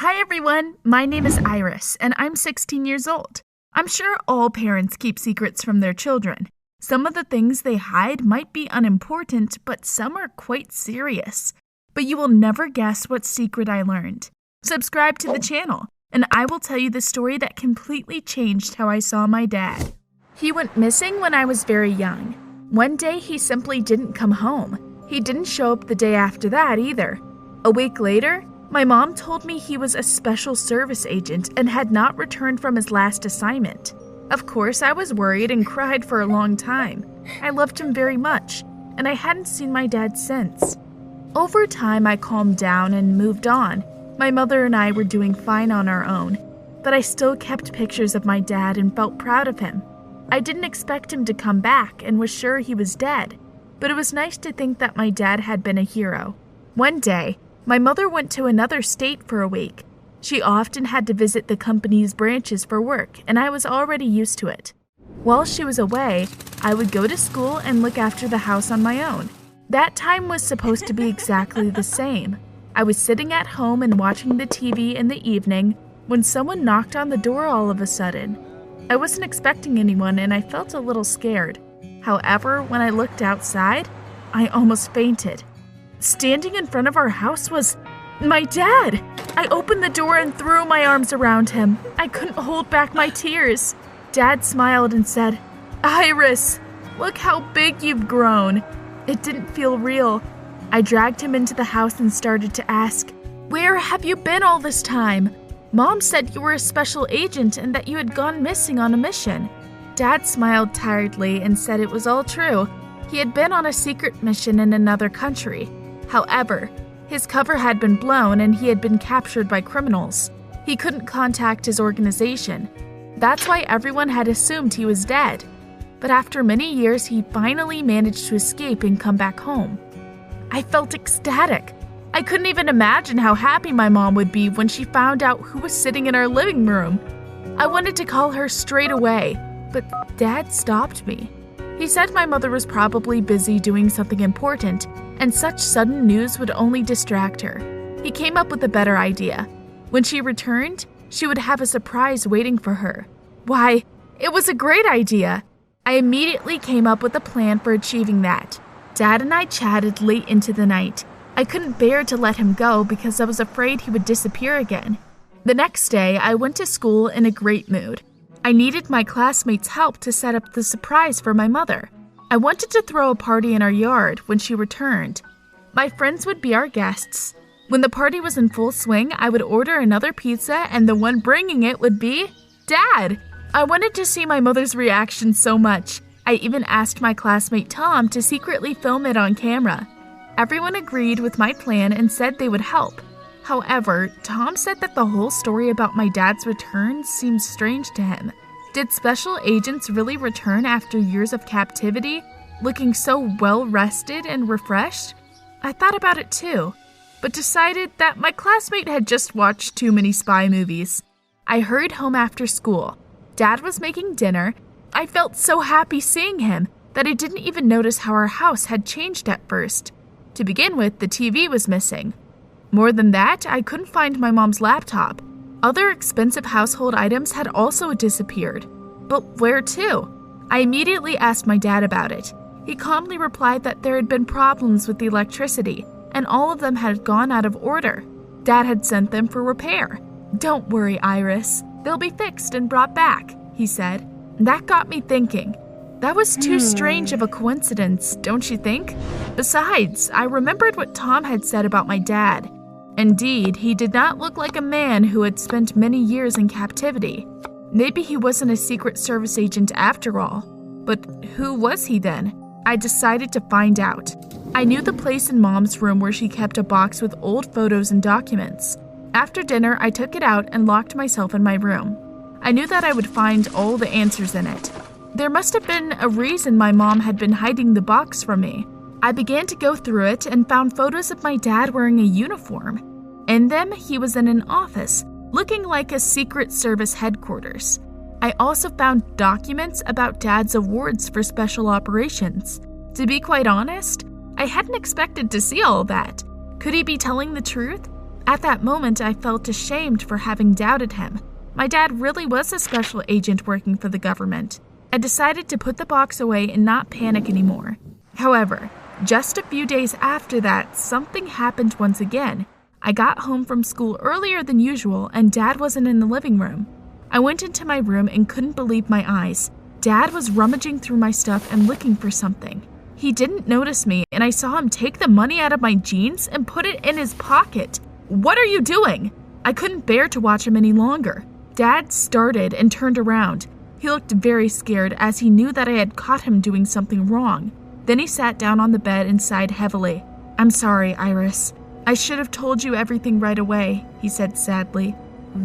Hi everyone, my name is Iris, and I'm 16 years old. I'm sure all parents keep secrets from their children. Some of the things they hide might be unimportant, but some are quite serious. But you will never guess what secret I learned. Subscribe to the channel, and I will tell you the story that completely changed how I saw my dad. He went missing when I was very young. One day he simply didn't come home. He didn't show up the day after that either. A week later, my mom told me he was a special service agent and had not returned from his last assignment. Of course, I was worried and cried for a long time. I loved him very much, and I hadn't seen my dad since. Over time, I calmed down and moved on. My mother and I were doing fine on our own, but I still kept pictures of my dad and felt proud of him. I didn't expect him to come back and was sure he was dead, but it was nice to think that my dad had been a hero. One day, my mother went to another state for a week. She often had to visit the company's branches for work, and I was already used to it. While she was away, I would go to school and look after the house on my own. That time was supposed to be exactly the same. I was sitting at home and watching the TV in the evening when someone knocked on the door all of a sudden. I wasn't expecting anyone and I felt a little scared. However, when I looked outside, I almost fainted. Standing in front of our house was my dad. I opened the door and threw my arms around him. I couldn't hold back my tears. Dad smiled and said, "Iris, look how big you've grown." It didn't feel real. I dragged him into the house and started to ask, "Where have you been all this time? Mom said you were a special agent and that you had gone missing on a mission." Dad smiled tiredly and said it was all true. He had been on a secret mission in another country. However, his cover had been blown and he had been captured by criminals. He couldn't contact his organization. That's why everyone had assumed he was dead. But after many years, he finally managed to escape and come back home. I felt ecstatic. I couldn't even imagine how happy my mom would be when she found out who was sitting in our living room. I wanted to call her straight away, but Dad stopped me. He said my mother was probably busy doing something important, and such sudden news would only distract her. He came up with a better idea. When she returned, she would have a surprise waiting for her. Why, it was a great idea! I immediately came up with a plan for achieving that. Dad and I chatted late into the night. I couldn't bear to let him go because I was afraid he would disappear again. The next day, I went to school in a great mood. I needed my classmates' help to set up the surprise for my mother. I wanted to throw a party in our yard when she returned. My friends would be our guests. When the party was in full swing, I would order another pizza and the one bringing it would be Dad. I wanted to see my mother's reaction so much. I even asked my classmate Tom to secretly film it on camera. Everyone agreed with my plan and said they would help. However, Tom said that the whole story about my dad's return seemed strange to him. Did special agents really return after years of captivity, looking so well-rested and refreshed? I thought about it too, but decided that my classmate had just watched too many spy movies. I hurried home after school. Dad was making dinner. I felt so happy seeing him that I didn't even notice how our house had changed at first. To begin with, the TV was missing. More than that, I couldn't find my mom's laptop. Other expensive household items had also disappeared. But where to? I immediately asked my dad about it. He calmly replied that there had been problems with the electricity, and all of them had gone out of order. Dad had sent them for repair. "Don't worry, Iris. They'll be fixed and brought back," he said. That got me thinking. That was too strange of a coincidence, don't you think? Besides, I remembered what Tom had said about my dad. Indeed, he did not look like a man who had spent many years in captivity. Maybe he wasn't a Secret Service agent after all. But who was he then? I decided to find out. I knew the place in Mom's room where she kept a box with old photos and documents. After dinner, I took it out and locked myself in my room. I knew that I would find all the answers in it. There must have been a reason my mom had been hiding the box from me. I began to go through it and found photos of my dad wearing a uniform. In them, he was in an office, looking like a Secret Service headquarters. I also found documents about Dad's awards for special operations. To be quite honest, I hadn't expected to see all that. Could he be telling the truth? At that moment, I felt ashamed for having doubted him. My dad really was a special agent working for the government. I decided to put the box away and not panic anymore. However, just a few days after that, something happened once again. I got home from school earlier than usual and Dad wasn't in the living room. I went into my room and couldn't believe my eyes. Dad was rummaging through my stuff and looking for something. He didn't notice me and I saw him take the money out of my jeans and put it in his pocket. "What are you doing?" I couldn't bear to watch him any longer. Dad started and turned around. He looked very scared as he knew that I had caught him doing something wrong. Then he sat down on the bed and sighed heavily. "I'm sorry, Iris. I should have told you everything right away," he said sadly.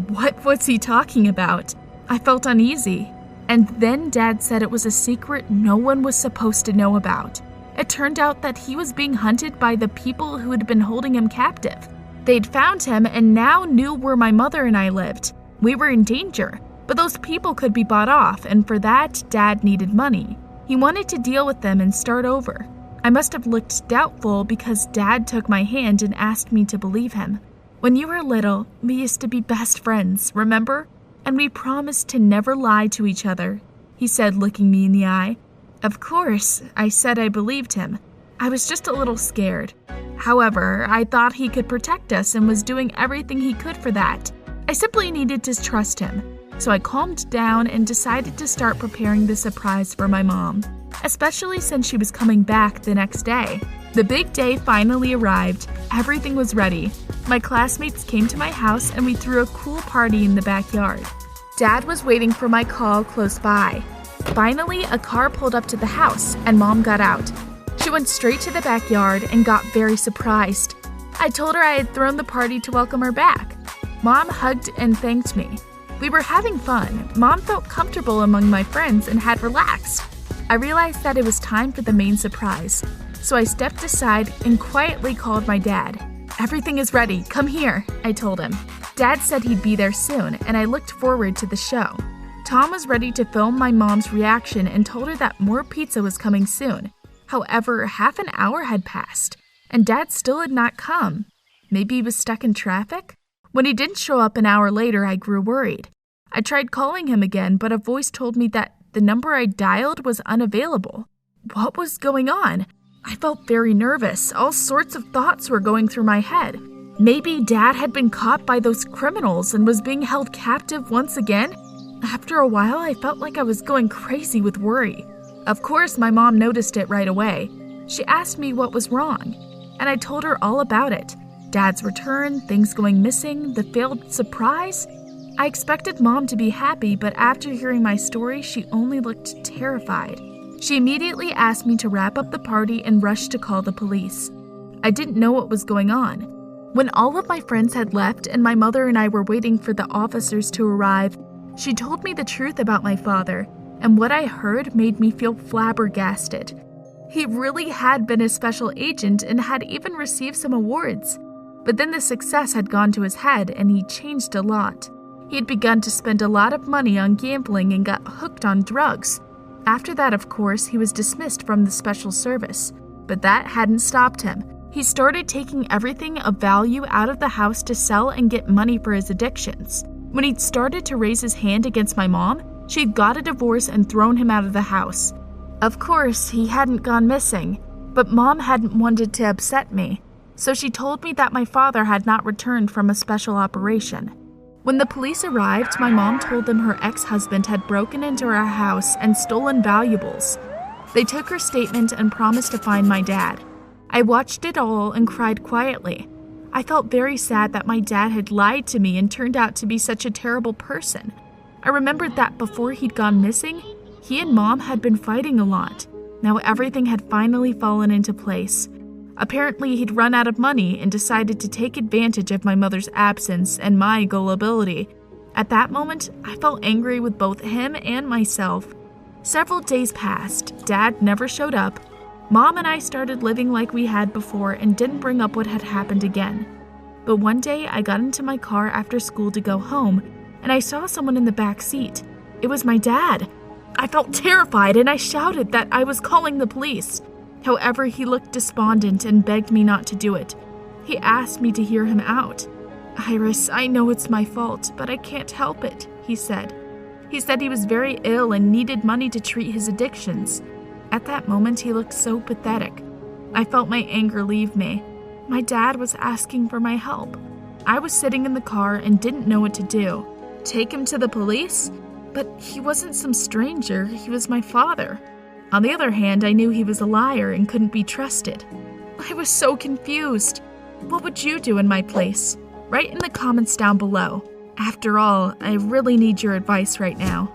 What was he talking about? I felt uneasy. And then Dad said it was a secret no one was supposed to know about. It turned out that he was being hunted by the people who had been holding him captive. They'd found him and now knew where my mother and I lived. We were in danger, but those people could be bought off, and for that, Dad needed money. He wanted to deal with them and start over. I must have looked doubtful because Dad took my hand and asked me to believe him. "When you were little, we used to be best friends, remember? And we promised to never lie to each other," he said, looking me in the eye. Of course, I said I believed him. I was just a little scared. However, I thought he could protect us and was doing everything he could for that. I simply needed to trust him. So I calmed down and decided to start preparing the surprise for my mom, especially since she was coming back the next day. The big day finally arrived. Everything was ready. My classmates came to my house and we threw a cool party in the backyard. Dad was waiting for my call close by. Finally, a car pulled up to the house and Mom got out. She went straight to the backyard and got very surprised. I told her I had thrown the party to welcome her back. Mom hugged and thanked me. We were having fun. Mom felt comfortable among my friends and had relaxed. I realized that it was time for the main surprise, so I stepped aside and quietly called my dad. "Everything is ready. Come here," I told him. Dad said he'd be there soon, and I looked forward to the show. Tom was ready to film my mom's reaction and told her that more pizza was coming soon. However, half an hour had passed, and Dad still had not come. Maybe he was stuck in traffic? When he didn't show up an hour later, I grew worried. I tried calling him again, but a voice told me that the number I dialed was unavailable. What was going on? I felt very nervous. All sorts of thoughts were going through my head. Maybe Dad had been caught by those criminals and was being held captive once again? After a while, I felt like I was going crazy with worry. Of course, my mom noticed it right away. She asked me what was wrong, and I told her all about it. Dad's return, things going missing, the failed surprise. I expected Mom to be happy, but after hearing my story, she only looked terrified. She immediately asked me to wrap up the party and rush to call the police. I didn't know what was going on. When all of my friends had left and my mother and I were waiting for the officers to arrive, she told me the truth about my father, and what I heard made me feel flabbergasted. He really had been a special agent and had even received some awards. But then the success had gone to his head and he changed a lot. He had begun to spend a lot of money on gambling and got hooked on drugs. After that, of course, he was dismissed from the special service. But that hadn't stopped him. He started taking everything of value out of the house to sell and get money for his addictions. When he'd started to raise his hand against my mom, she'd got a divorce and thrown him out of the house. Of course, he hadn't gone missing, but Mom hadn't wanted to upset me. So she told me that my father had not returned from a special operation. When the police arrived, my mom told them her ex-husband had broken into our house and stolen valuables. They took her statement and promised to find my dad. I watched it all and cried quietly. I felt very sad that my dad had lied to me and turned out to be such a terrible person. I remembered that before he'd gone missing, he and Mom had been fighting a lot. Now everything had finally fallen into place. Apparently, he'd run out of money and decided to take advantage of my mother's absence and my gullibility. At that moment, I felt angry with both him and myself. Several days passed. Dad never showed up. Mom and I started living like we had before and didn't bring up what had happened again. But one day, I got into my car after school to go home, and I saw someone in the back seat. It was my dad. I felt terrified and I shouted that I was calling the police. However, he looked despondent and begged me not to do it. He asked me to hear him out. Iris, I know it's my fault, but I can't help it, he said. He said he was very ill and needed money to treat his addictions. At that moment, he looked so pathetic. I felt my anger leave me. My dad was asking for my help. I was sitting in the car and didn't know what to do. Take him to the police? But he wasn't some stranger, he was my father. On the other hand, I knew he was a liar and couldn't be trusted. I was so confused. What would you do in my place? Write in the comments down below. After all, I really need your advice right now.